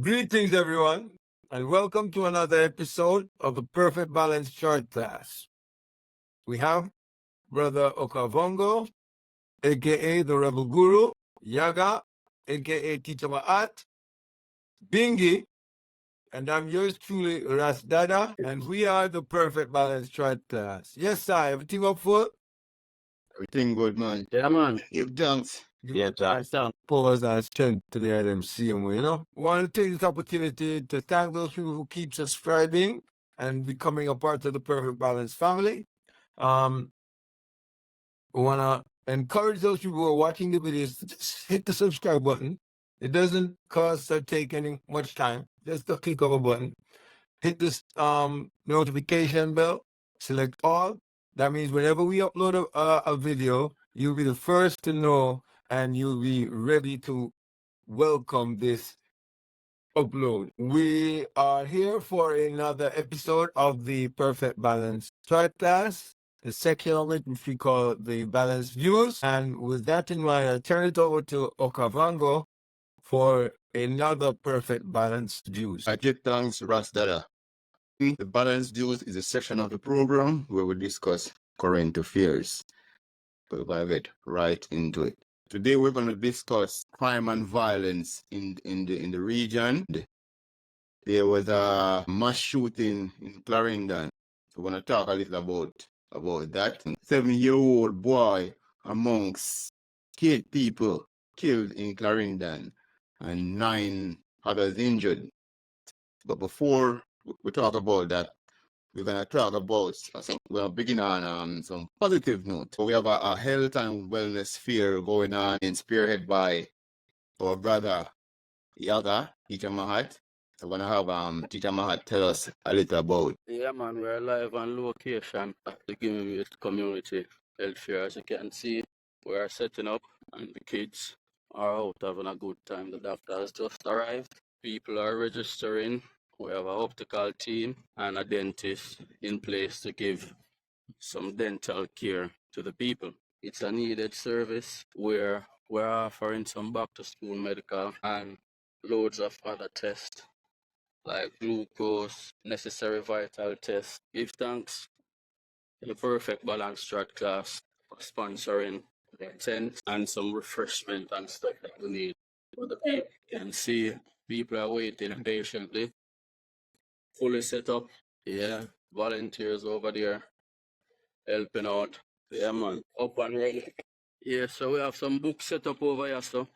Greetings, everyone, and welcome to another episode of the Perfect Balance Trod Class. We have Brother Okavongo, aka the Rebel Guru, Yaga, aka Teacher Ma'at, Bingi, and I'm yours truly, Ras Dada, and we are the Perfect Balance Trod Class. Yes, sir, everything up for? Everything good, man. Yeah, man. Give thanks. Yeah, that's down. Pause and strength to the LMC, Want to take this opportunity to thank those people who keep subscribing and becoming a part of the Perfect Balance family. We want to encourage those people who are watching the videos to just hit the subscribe button. It doesn't cost or take any much time. Just a click of a button. Hit this notification bell. Select all. That means whenever we upload a video, you'll be the first to know and you'll be ready to welcome this upload. We are here for another episode of the Perfect Balance Trod Class, the section of it which we call the Balance Views. And with that in mind, I turn it over to Okavango for another Perfect Balance Views. I give thanks, Ras Dada. The Balance Views is a section of the program where we discuss current affairs. We're going to get right into it. Today we're going to discuss crime and violence in the region. There was a mass shooting in Clarendon. We're going to talk a little about that. 7-year-old boy amongst 8 people killed in Clarendon and 9 others injured. But before we talk about that, we're going to talk about we're beginning on some positive note. We have a health and wellness fair going on and spearheaded by our brother Yaga, Teacher Mahat. So we're going to have Teacher Mahat tell us a little about. Yeah, man, we're live on location at the Gimmick Community Health Fair. As you can see, we're setting up and the kids are out having a good time. The doctor has just arrived. People are registering. We have an optical team and a dentist in place to give some dental care to the people. It's a needed service where we're offering some back to school medical and loads of other tests like glucose, necessary vital tests. Give thanks to the Perfect Balance Trod Class for sponsoring the tent and some refreshment and stuff that we need for the people. You can see people are waiting patiently. Fully set up. Yeah, volunteers over there helping out. Yeah, man, up and ready. Yeah, so we have some books set up over here, so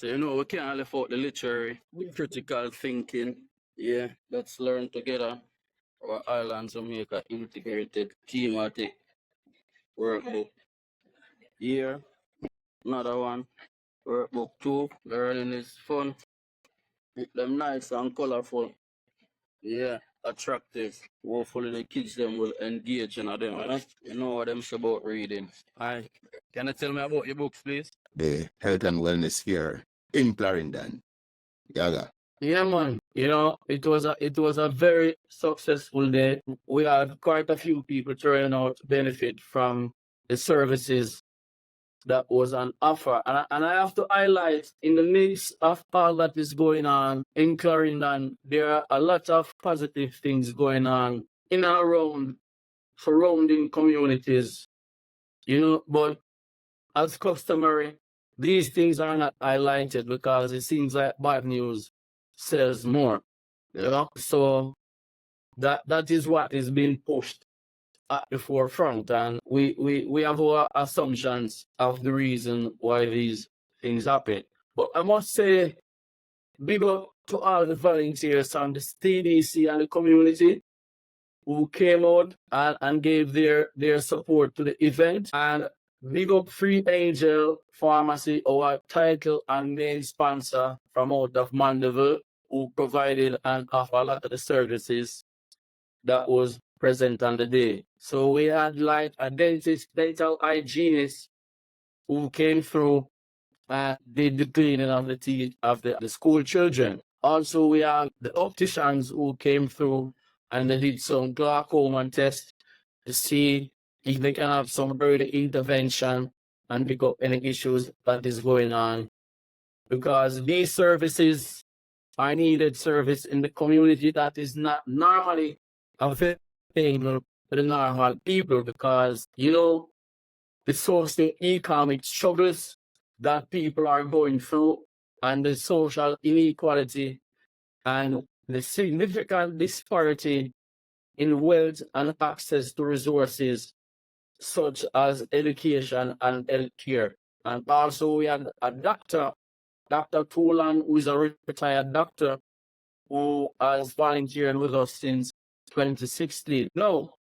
we can't leave out the literary, critical thinking. Yeah, let's learn together. Our Island Jamaica integrated thematic workbook. Here, another one. Workbook 2. Learning is fun. Make them nice and colorful. Yeah, attractive. Hopefully the kids them will engage in them. You know what them say about reading. Alright. Can you tell me about your books, please? The health and wellness fair in Clarendon. Yaga. Yeah, man. It was a very successful day. We had quite a few people turning out to benefit from the services that was on offer. And I have to highlight, in the midst of all that is going on in Clarendon, there are a lot of positive things going on in and around surrounding communities. But as customary, these things are not highlighted because it seems like bad news sells more. So that is what is being pushed at the forefront, and we have our assumptions of the reason why these things happen. But I must say, big up to all the volunteers on the TDC and the community who came out and gave their support to the event. And big up Free Angel Pharmacy, our title and main sponsor from out of Mandeville, who provided and offered a lot of the services that was present on the day. So we had like a dentist, dental hygienist who came through and did the cleaning of the teeth of the school children. Also, we have the opticians who came through and they did some glaucoma tests to see if they can have some early intervention and pick up any issues that is going on. Because these services or needed service in the community that is not normally available to the normal people, because, you know, the socio-economic struggles that people are going through and the social inequality and the significant disparity in wealth and access to resources such as education and healthcare. And also we had a doctor, Dr. Tolan, who is a retired doctor who has volunteered with us since 2016. Now,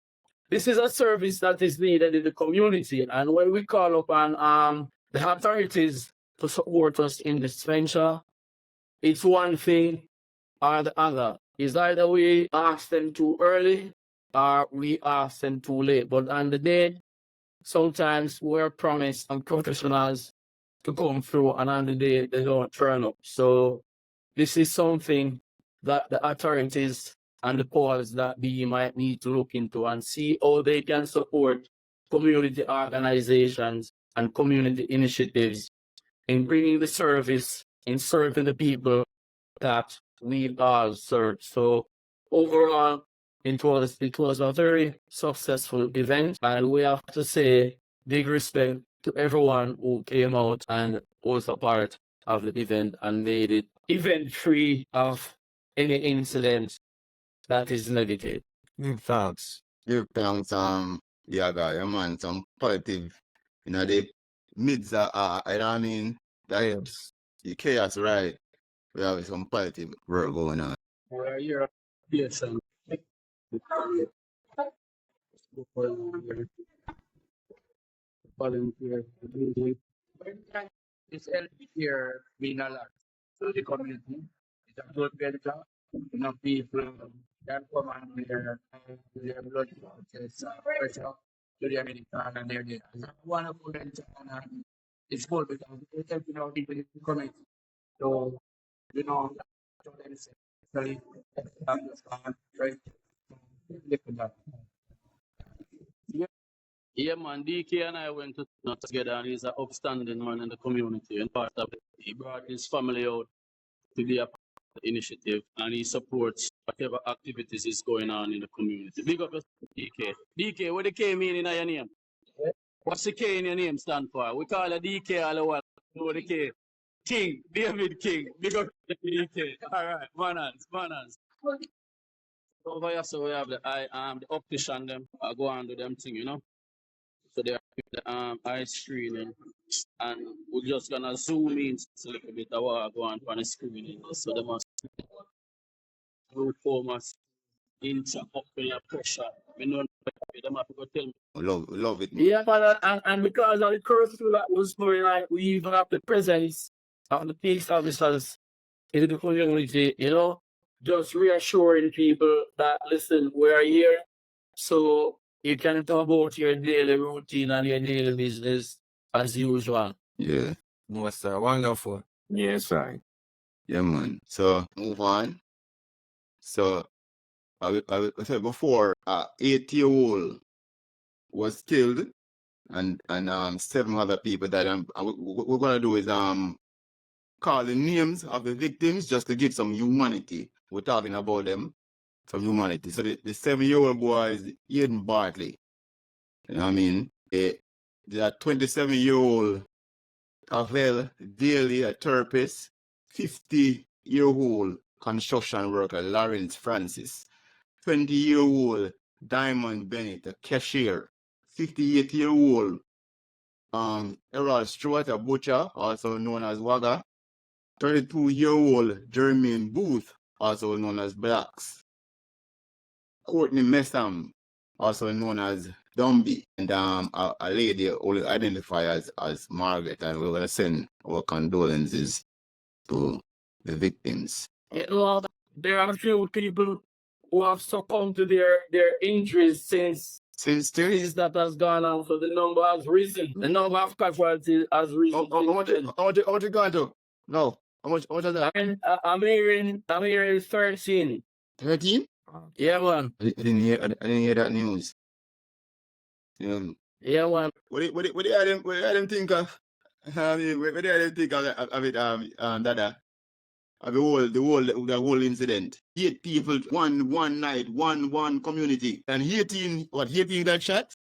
this is a service that is needed in the community, and when we call upon the authorities to support us in this venture, it's one thing or the other. It's either we ask them too early or we ask them too late. But on the day, sometimes we're promised and professionals to come through, and on the day they don't turn up. So this is something that the authorities and the powers that be might need to look into and see how they can support community organizations and community initiatives in bringing the service, in serving the people that we all serve. So overall, it was a very successful event, and we have to say big respect to everyone who came out and was a part of the event and made it event free of any incident that is negative. Give thanks. Give thanks, yeah, guy, yeah, man, some positive, you know, the mids are, you know what I mean? Yes. The chaos, right? We have some positive work going on. We're here, yes, and volunteer. It's here being a lot to the community. It's a good venture. You know, people can come and their blood is pressure to the American and their data. It's a wonderful venture, and it's good because it's helping out people in the community. So, you know, especially right? Look at that. Yeah, man. DK and I went to together, and he's an upstanding man in the community. And part of it, he brought his family out to be a part of the initiative, and he supports whatever activities is going on in the community. Big up yourself, DK. DK, what the K mean in your name? What's the K in your name stand for? We call it DK all the while. Know the K. King, David King. Big up DK. All right, manners. Over here, so we have the optician them. I go on to them thing, you know. So they are the eye screening, and we're just gonna zoom in a little bit of what go on the screening. So they must must interrupt your pressure. We know them have to go tell me. Love it, man. Yeah, but and because of the curfew that was going on, we even have the presence of the police officers in the community, you know, just reassuring people that listen, we're here, so you can talk about your daily routine and your daily business as usual. Yeah. No, sir. Wonderful. Yes, right. Yeah, man. So move on. So I said before, 8-year-old was killed, and 7 other people died. And what we're gonna do is call the names of the victims just to give some humanity. We're talking about them, some humanity. So the 7-year-old boy is Aiden Bartley. You know what I mean? The 27-year-old Pavel Daly, a therapist. 50-year-old construction worker Lawrence Francis. 20-year-old Diamond Bennett, a cashier. 58-year-old Errol Stewart, a butcher, also known as Wagga. 32-year-old Jermaine Booth, also known as Blacks. Courtney Messam, also known as Dumby, and a lady only identified as Margaret, and we're gonna send our condolences to the victims. Well, there are a few people who have succumbed to their injuries since that has gone on, so the number has risen. The number of casualties has risen. How much you going to? No. How much is that? And I'm hearing 13. 13? Yeah, man. I didn't hear that news. Yeah, man. What do you think of? What do you think of it, Dada? of the whole incident. 8 people, one night, one community. And 18 got shot?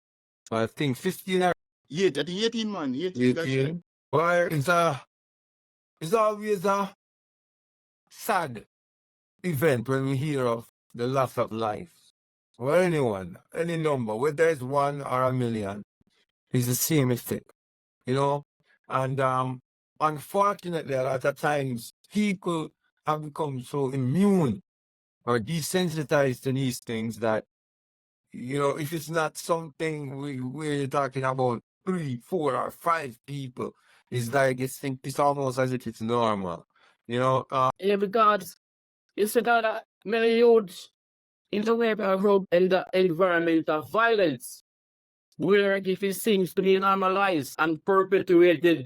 I think 15 or 8, I think 18 man, 18 got shot. 18. Well, it's always a sad event when we hear of the loss of life. Well, anyone, any number, whether it's 1 or 1,000,000, is the same effect, you know? And unfortunately, a lot of times, people have become so immune or desensitized to these things that, you know, if it's not something we're talking about 3, 4, or 5 people, it's like it's almost as if it's normal, you know? Yeah, because you see that many youths in Jamaica grow in the environment of violence, where it seems to be normalized and perpetuated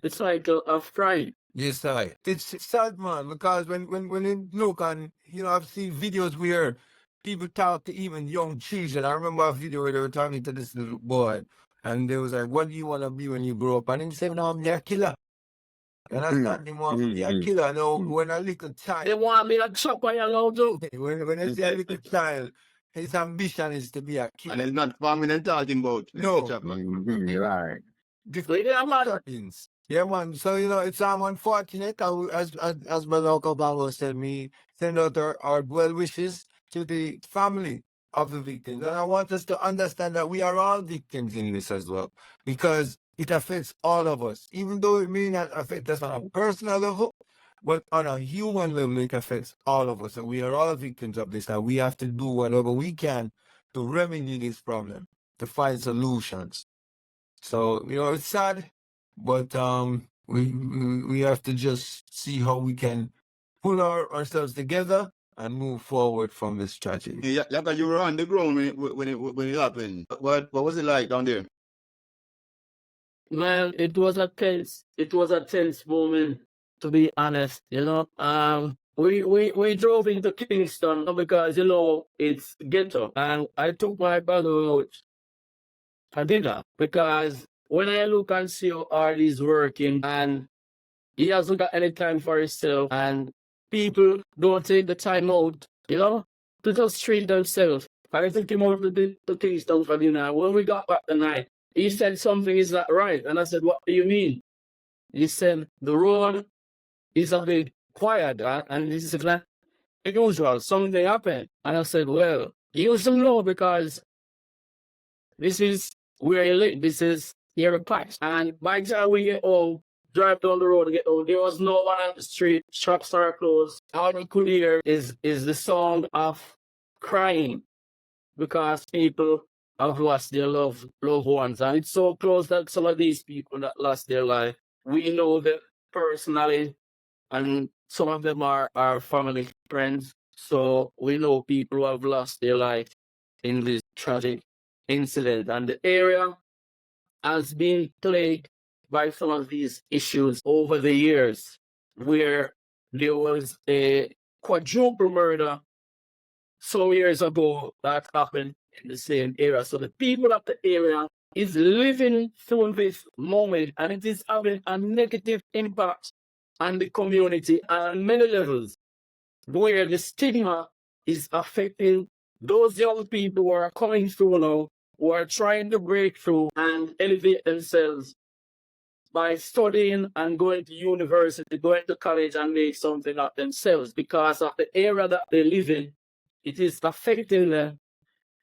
the cycle of crime. Yes, I. It's sad, man, because when you look and, you know, I've seen videos where people talk to even young children. I remember a video where they were talking to this little boy, and they was like, "What do you want to be when you grow up?" And he said, "No, I'm a killer." And I thought they want to be a killer. No, when a little child, They want me to chop by a loud too. when I say a little child, his ambition is to be a killer. And it's not farming and talking about. No. Right. They are mad. Things. Yeah, man. So, you know, it's unfortunate. As Brother Okabalo said, me send out our well wishes to the family of the victims. And I want us to understand that we are all victims in this as well, because it affects all of us. Even though it may not affect us on a personal level, but on a human level, it affects all of us. And we are all victims of this. And we have to do whatever we can to remedy this problem, to find solutions. So, you know, it's sad, but we have to just see how we can pull ourselves together and move forward from this tragedy. Yeah, like you were on the ground when it happened. What was it like down there? Well, it was a tense moment, to be honest, you know. We drove into Kingston because, you know, it's ghetto. And I took my brother out for dinner because when I look and see how hard he's working and he hasn't got any time for himself, and people don't take the time out, you know, to just treat themselves. I took him out to Kingston for dinner. When we got back tonight, he said something is not right. And I said, "What do you mean?" He said, "The road is a bit quiet." And he said, "Like usual, something happened." And I said, "Well, you should know because this is where you live. This is your place." And by the time we get home, drive down the road to get home, there was no one on the street. Shops are closed. All we could hear is the sound of crying because people have lost their loved ones. And it's so close that some of these people that lost their life, we know them personally, and some of them are our family friends. So we know people who have lost their life in this tragic incident. And the area has been plagued by some of these issues over the years, where there was a quadruple murder some years ago that happened in the same area. So the people of the area is living through this moment, and it is having a negative impact on the community on many levels, where the stigma is affecting those young people who are coming through now, who are trying to break through and elevate themselves by studying and going to university, going to college and make something of themselves because of the area that they live in. It is affecting them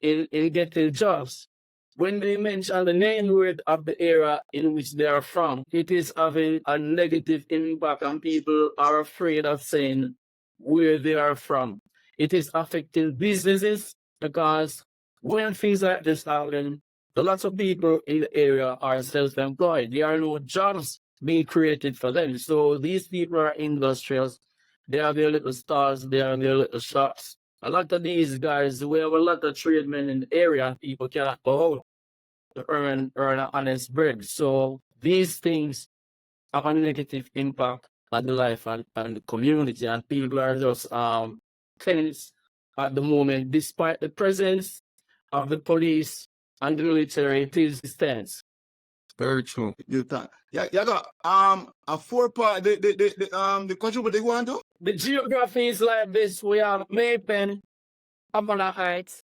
in getting jobs. When they mention the name word of the area in which they are from, it is having a negative impact, and people are afraid of saying where they are from. It is affecting businesses because when things like this happen, a lot of people in the area are self-employed. There are no jobs being created for them. So these people are industrials. They have their little stores, they have their little shops. A lot of these guys, we have a lot of tradesmen in the area, people cannot go out to earn an honest bread. So these things have a negative impact on the life and the community, and people are just tense at the moment, despite the presence of the police and the military. It is stance. Very true. You got a 4-part the country what they want to? The geography is like this. We have Maypen, Amana Heights,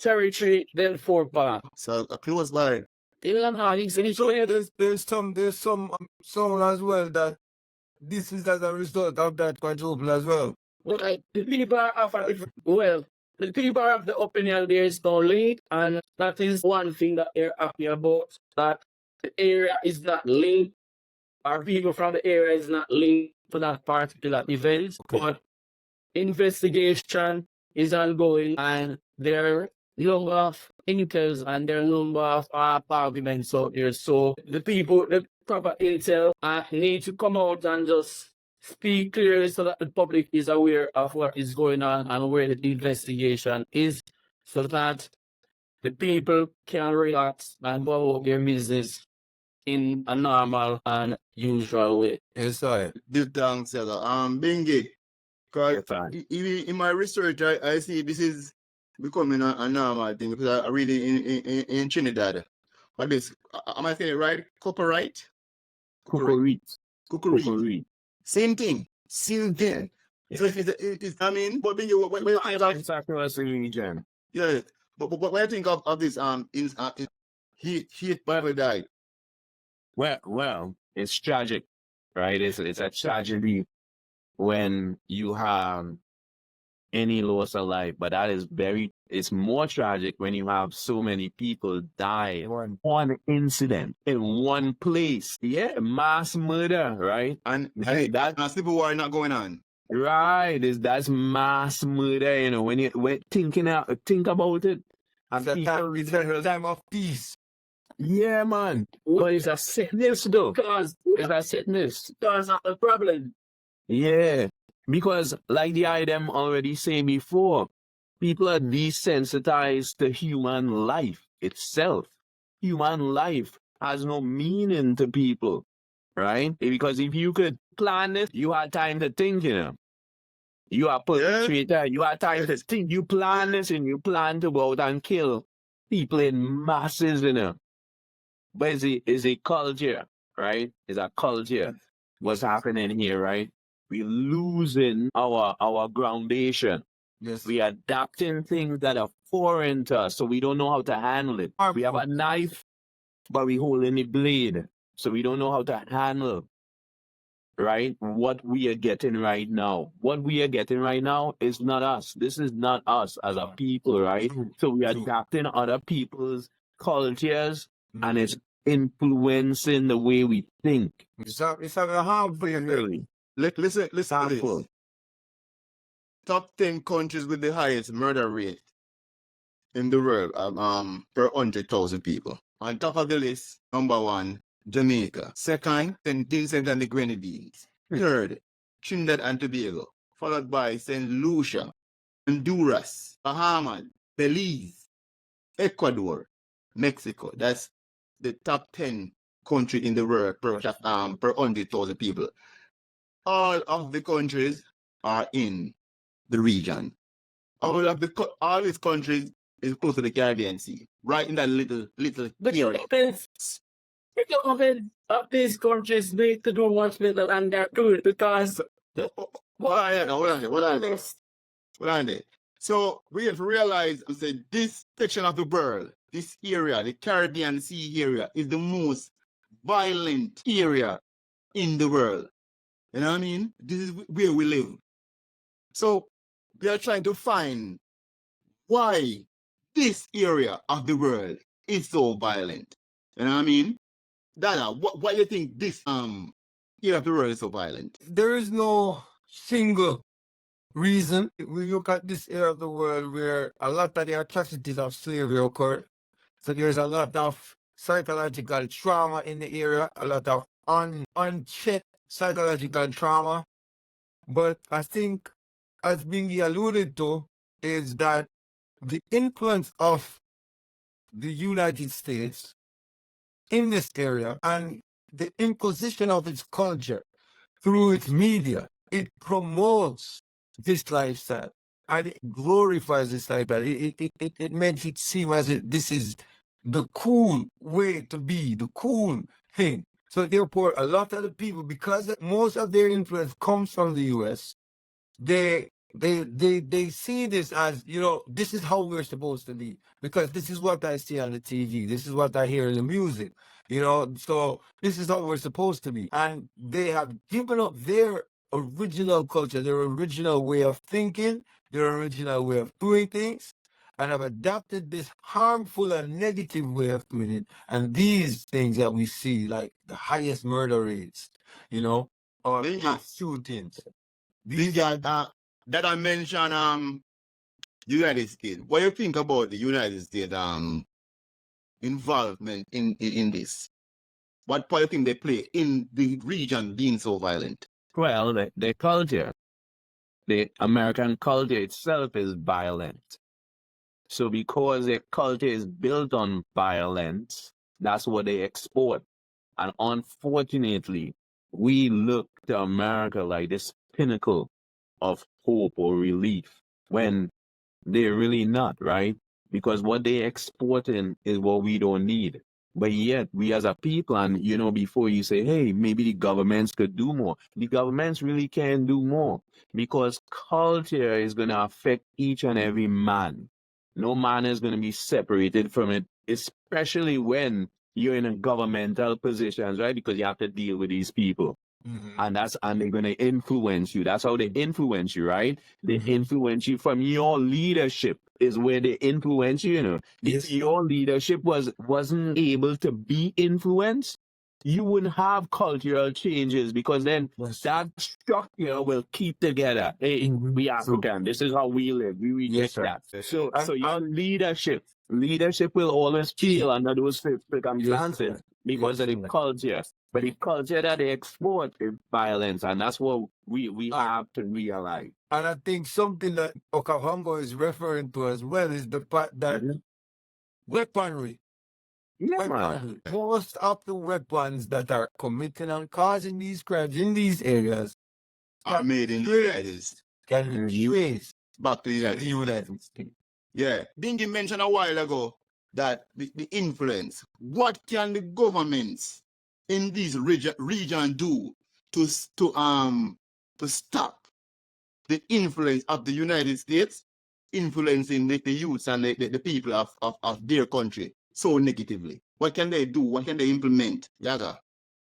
Territory, then Fort Park. So a close line. Even Heights, and it's So yeah, there's some as well that this is as a result of that quadruple as well. But the people the people have the opinion there is no link, and that is one thing that they're happy about. That the area is not linked, or people from the area is not linked to that particular event. Okay. But investigation is ongoing, and there are number of intel and there are number of arguments out there. So the people, the proper intel, need to come out and just speak clearly so that the public is aware of what is going on and where the investigation is, so that the people can relax and go about their business in a normal and usual way. Yes, sir. This down, Bingy. Because in my research, I see this is becoming a normal thing because I read it in Trinidad. What this? Am I saying it right? Copperite? Cookery. Same thing. Same thing. So it is, I mean, but Bingy, what I like Exactly what I'm region. yeah. But what I think of this is he Bible died. Well, it's tragic, right? It's a tragedy when you have any loss of life, but it's more tragic when you have so many people die in one incident in one place. Yeah, mass murder, right? And Hey, that and civil war not going on. right that's mass murder. You know, when think about it, and It's a time of peace. yeah, man. But it's a sickness, though. Because It's a sickness. that's not the problem. Yeah, because like the item already say before, people are desensitized to human life itself. Human life has no meaning to people, right? Because if you could plan it, you had time to think, you know. You are perpetrator, you had time to think. You plan this and you plan to go out and kill people in masses, you know. But it's a culture, right? It's a culture. What's happening here, right? We're losing our groundation. Yes. We are adapting things that are foreign to us, so we don't know how to handle it. We have a knife, but we holding the blade, so we don't know how to handle, right? What we are getting right now. What we are getting right now is not us. This is not us as a people, right? True. So we are True. adapting other people's cultures, and it's influencing the way we think. It's a harmful, you know. Really Listen to this. harmful. Top 10 countries with the highest murder rate in the world per 100,000 people. On top of the list, number 1, Jamaica. Second, St. Vincent and the Grenadines. Third, Trinidad and Tobago. Followed by St. Lucia, Honduras, Bahamas, Belize, Ecuador, Mexico. That's the top 10 country in the world per 100,000 people. All of the countries are in the region. All these countries is close to the Caribbean Sea, right in that little But area. it open of these countries need to do much better than they're doing, because What are they? So we have to realize that this section of the world, this area, the Caribbean Sea area, is the most violent area in the world. You know what I mean? This is where we live. So we are trying to find why this area of the world is so violent. You know what I mean? Dana, what do you think this area of the world is so violent? There is no single reason. We look at this area of the world where a lot of the atrocities of slavery occurred. So there's a lot of psychological trauma in the area, a lot of unchecked psychological trauma. But I think, as being alluded to, is that the influence of the United States in this area and the imposition of its culture through its media, it promotes this lifestyle and it glorifies this lifestyle. It makes it seem as if this is the cool way to be, the cool thing. So therefore, a lot of the people, because most of their influence comes from the US, they see this as, this is how we're supposed to be, because this is what I see on the TV, this is what I hear in the music, so this is how we're supposed to be. And they have given up their original culture, their original way of thinking, their original way of doing things, and have adopted this harmful and negative way of doing it. And these things that we see, like the highest murder rates, or mass shootings. These are that I mentioned United States. What do you think about the United States involvement in this? What part do you think they play in the region being so violent? Well, the culture, the American culture itself is violent. So because their culture is built on violence, that's what they export. And unfortunately, we look to America like this pinnacle of hope or relief when they're really not, right? Because what they exporting is what we don't need. But yet, we as a people, and before you say, hey, maybe the governments could do more, the governments really can do more, because culture is going to affect each and every man. No man is going to be separated from it, especially when you're in a governmental positions, right? Because you have to deal with these people. And they're going to influence you. That's how they influence you, right? They influence you from your leadership is where they influence you, Yes. If your leadership wasn't able to be influenced, you wouldn't have cultural changes, because then that structure will keep together. Hey, we African, this is how we live. We reject that. So your leadership will always feel under those circumstances because of the culture. But the culture that they export is violence, and that's what we have to realize. And I think something that Okahongo is referring to as well is the fact that weaponry. Yeah, man. Weaponry. Most of the weapons that are committing and causing these crimes in these areas Are made in the United States. can be traced Back to the to United the States. United States. Yeah. Dingy mentioned a while ago that the influence. What can the governments in these region do to stop the influence of the United States influencing the youths and the people of their country so negatively? What can they do? What can they implement? Yaga.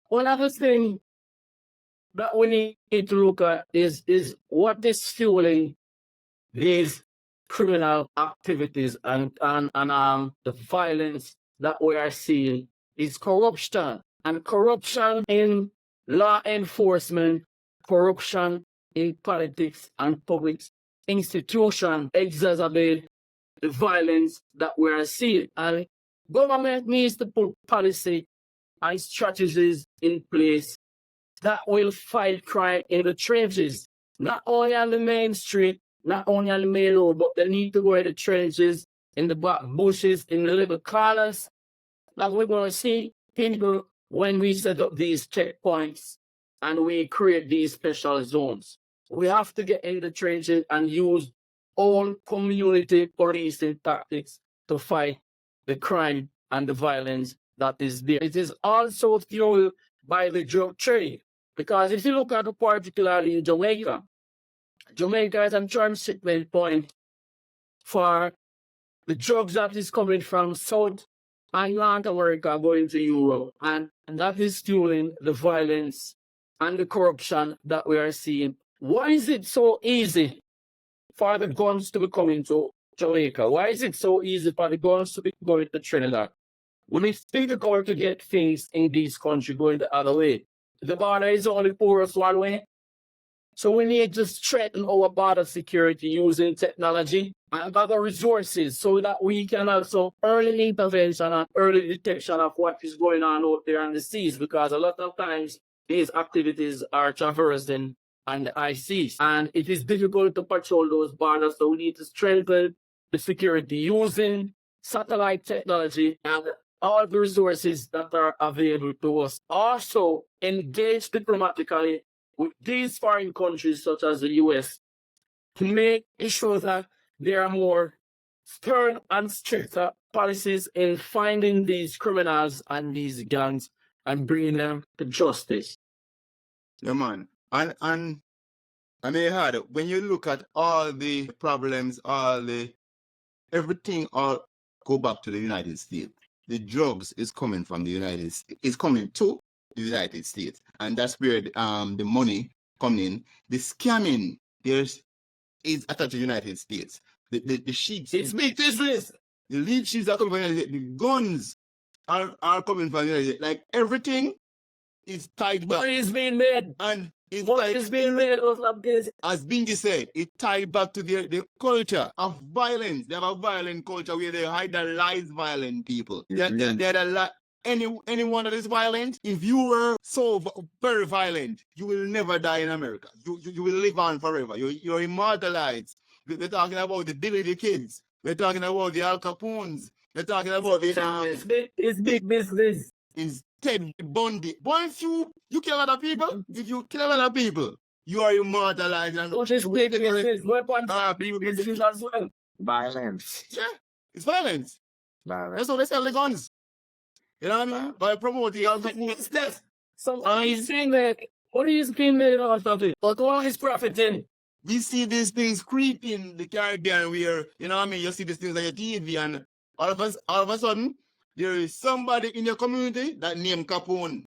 One other thing that we need to look at is what is fueling these criminal activities and the violence that we are seeing is corruption. And corruption in law enforcement, corruption in politics and public institutions exacerbate the violence that we are seeing. And government needs to put policy and strategies in place that will fight crime in the trenches, not only on the main street, not only on the main road, but they need to go in the trenches, in the back bushes, in the little corners. Like we're going to see people when we set up these checkpoints and we create these special zones. We have to get in the trenches and use all community policing tactics to fight the crime and the violence that is there. It is also fueled by the drug trade. Because if you look at it particularly in Jamaica, Jamaica is a transshipment point for the drugs that is coming from South and North America going to Europe. And that is fueling the violence and the corruption that we are seeing. Why is it so easy for the guns to be coming to Jamaica? Why is it so easy for the guns to be going to Trinidad? When we think we're going to get things in this country going the other way, the border is only porous one way. So we need to strengthen our border security using technology and other resources so that we can also early intervention and early detection of what is going on out there on the seas, because a lot of times these activities are traversing on the high seas and it is difficult to patrol those borders. So we need to strengthen the security using satellite technology and all the resources that are available to us. Also, engage diplomatically with these foreign countries such as the US to make sure that there are more stern and stricter policies in finding these criminals and these gangs and bringing them to justice. Yeah, man. And I mean, hard. When you look at all the problems, everything all go back to the United States. The drugs is coming from the United States. It's coming to the United States. And that's where the money coming in. The scamming is attached to the United States. The sheets. It's big business. The lead sheets are coming from the United States. The guns are coming from the United States. Like everything is tied back. Money is being made. And it's Money like, is being made out of this. as Bingy said, it tied back to the culture of violence. They have a violent culture where they idolize violent people. Anyone that is violent, if you were so very violent, you will never die in America. You will live on forever. You're immortalized. We're talking about the Billy kids. We're talking about the Al Capones. We're talking about the It's big business. Ted Bundy. Once you kill other people, if you kill other people, you are immortalized. And Which is big business. Weapons are big business as well. Violence. yeah, it's violence. Violence. That's how they sell the guns. You know what I mean? By promoting all the Business. So he's saying that what is being made out of it? But what is profiting? we see these things creeping the Caribbean where, you know what I mean, you see these things on your TV and all of a sudden, there is somebody in your community that named Capone.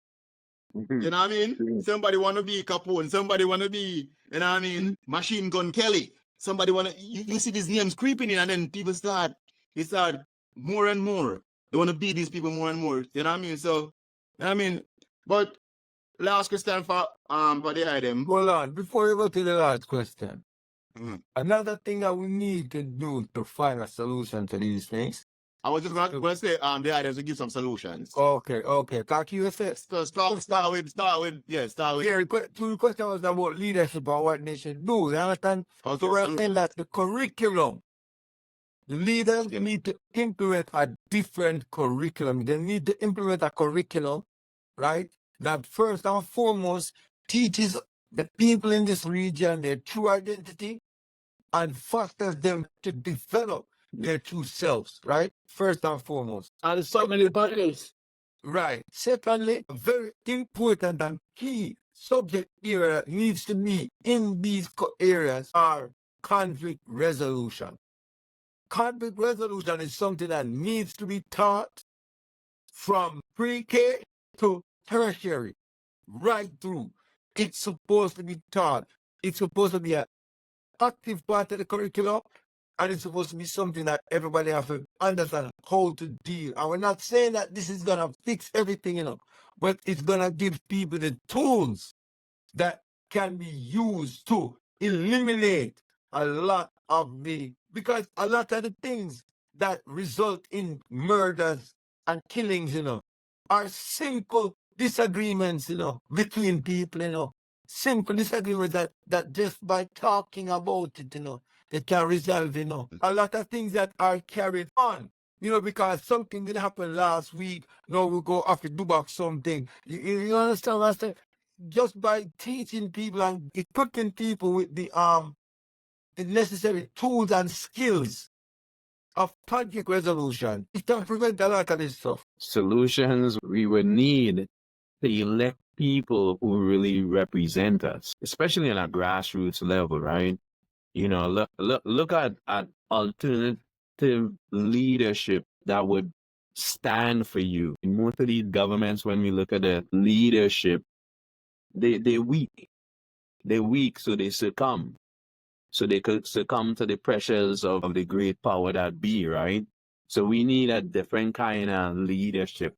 You know what I mean? Somebody want to be Capone. Somebody want to be, you know what I mean, Machine Gun Kelly. Somebody want to, you see these names creeping in and then people start more and more. They want to be these people more and more. You know what I mean? So, you know what I mean? But last question for the item. Hold on, before you go to the last question, Mhm. another thing that we need to do to find a solution to these things. I was just going to say the items to give some solutions. Okay. Talk to you first. So start with. Yeah, the question was about leadership and what they should do. You understand? Okay. So we're saying that the curriculum, the leaders need to implement a different curriculum. They need to implement a curriculum, right, that first and foremost teaches the people in this region their true identity and fosters them to develop their true selves, right? First and foremost. And so many bodies. Right. Secondly, a very important and key subject area that needs to be in these areas are conflict resolution. Conflict resolution is something that needs to be taught from pre-K to tertiary, right through. It's supposed to be taught. It's supposed to be an active part of the curriculum, and it's supposed to be something that everybody has to understand how to deal. And we're not saying that this is going to fix everything, but it's going to give people the tools that can be used to eliminate a lot of because a lot of the things that result in murders and killings, are simple disagreements, between people, simple disagreements that just by talking about it, they can resolve, a lot of things that are carried on, because something did happen last week. Now we go have to do back something. You understand what I'm saying? Just by teaching people and equipping people with the necessary tools and skills of conflict resolution, it can prevent a lot of this stuff. Solutions we would need to elect people who really represent us, especially on a grassroots level, right? Look at alternative leadership that would stand for you. In most of these governments, when we look at the leadership, they're weak. They're weak, so they succumb. So they could succumb to the pressures of the great power that be, right? So we need a different kind of leadership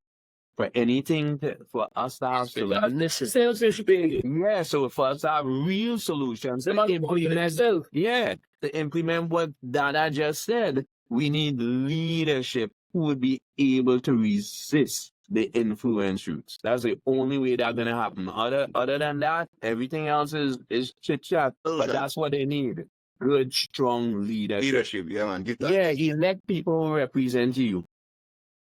for anything for us to have yeah, so for us to have real solutions to implement what Dada just said, we need leadership who would be able to resist the influence roots. That's the only way that's gonna happen. Other than that, everything else is chit chat. But that's what they need. Good, strong leadership. Yeah, man. Give that. Yeah, elect people who represent you.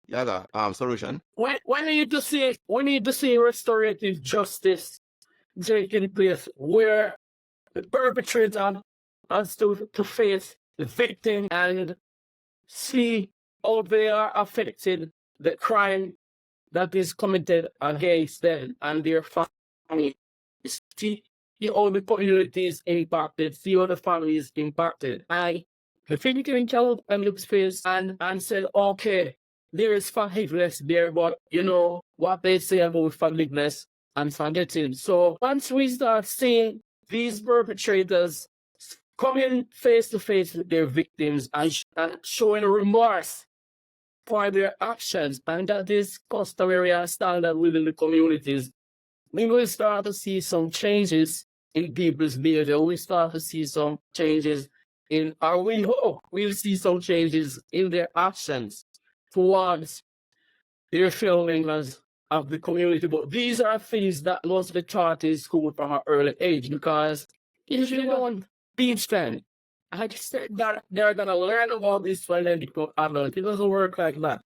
Yeah, solution. We need to see restorative justice taking place where the perpetrator has to face the victim and see how they are affected the crime that is committed against them and their family. See see how the community is impacted, see how the family is impacted. I physically child and look space and said, okay, there is forgiveness there, but you know what they say about forgiveness and forgetting. So once we start seeing these perpetrators coming face to face with their victims and showing remorse for their actions, and that is customary and standard within the communities, we will start to see some changes in people's behavior. We start to see some changes in our we hope we'll see some changes in their actions towards their fellow members of the community. But these are things that must be taught in school from an early age, because if you don't teach them, I just said that they're gonna learn about this when they become adults. It doesn't work like that.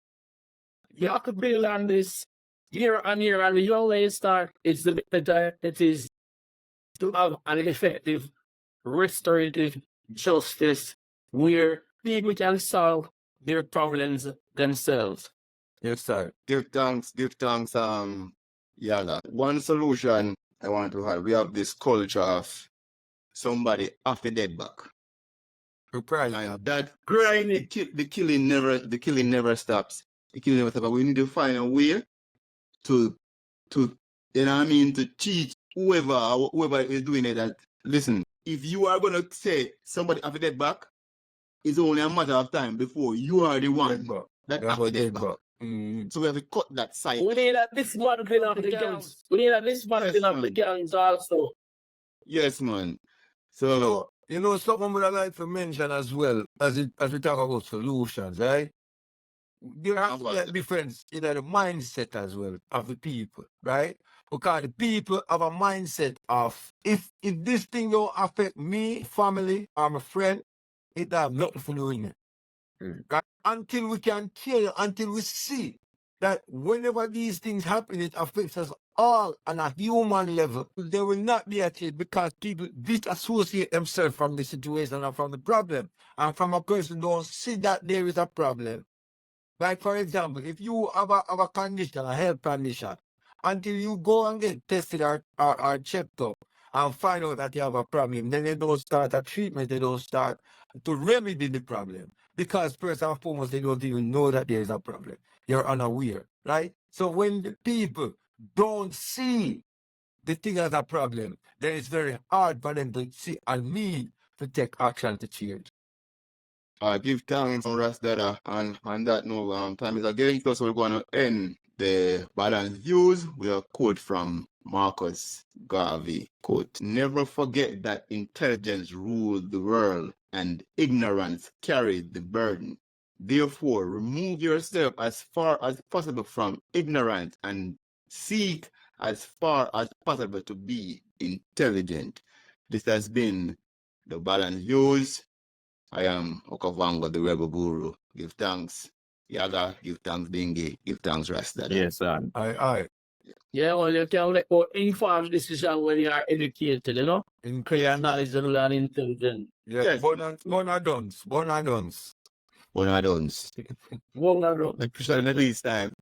You have to build on this year on year, and when you only start, it's the better it is to have an effective restorative justice where people can solve their problems themselves. Yes, sir. Give thanks, Yaga. One solution I want to have, we have this culture of somebody off the dead back. Surprise. That the killing never stops. The killing never stops. We need to find a way to you know what I mean, to teach whoever is doing it that, listen, if you are gonna say somebody off the dead back, it's only a matter of time before you are the one that off the dead back. So we have to cut that cycle. We need at this one thing of the gangs. We need at this one thing of the gangs also. Yes, man. So So, you know, something would I like to mention as well, as we talk about solutions, right? There has to be a difference in the mindset as well of the people, right? Because the people have a mindset of, if this thing don't affect me, family, or my friend, it have nothing to do with it. Right? Until we can tell, until we see that whenever these things happen, it affects us all on a human level. There will not be a change because people disassociate themselves from the situation and from the problem. And from a person don't see that there is a problem. Like, for example, if you have a condition, a health condition, until you go and get tested or checked up and find out that you have a problem, then they don't start a treatment, they don't start to remedy the problem. Because first and foremost, they don't even know that there is a problem. You're unaware, right? So when the people don't see the thing as a problem, then it's very hard for them to see and need to take action to change. I give thanks on Rastdata, and on that note, time is getting close. We're going to end the balanced views with a quote from Marcus Garvey. Quote, "Never forget that intelligence ruled the world and ignorance carried the burden. Therefore, remove yourself as far as possible from ignorance and seek as far as possible to be intelligent." This has been the balanced views. I am Okavango, the Rebel Guru. Give thanks, Yaga. Give thanks, Bingi. Give thanks, Rasta. Yes, sir. Aye. Yeah, well, you can make more informed decision when you are educated, you know? In Clear knowledge and intelligent. yes, Yes. Bonadons. One of those. Well, no, no. Like, at least time.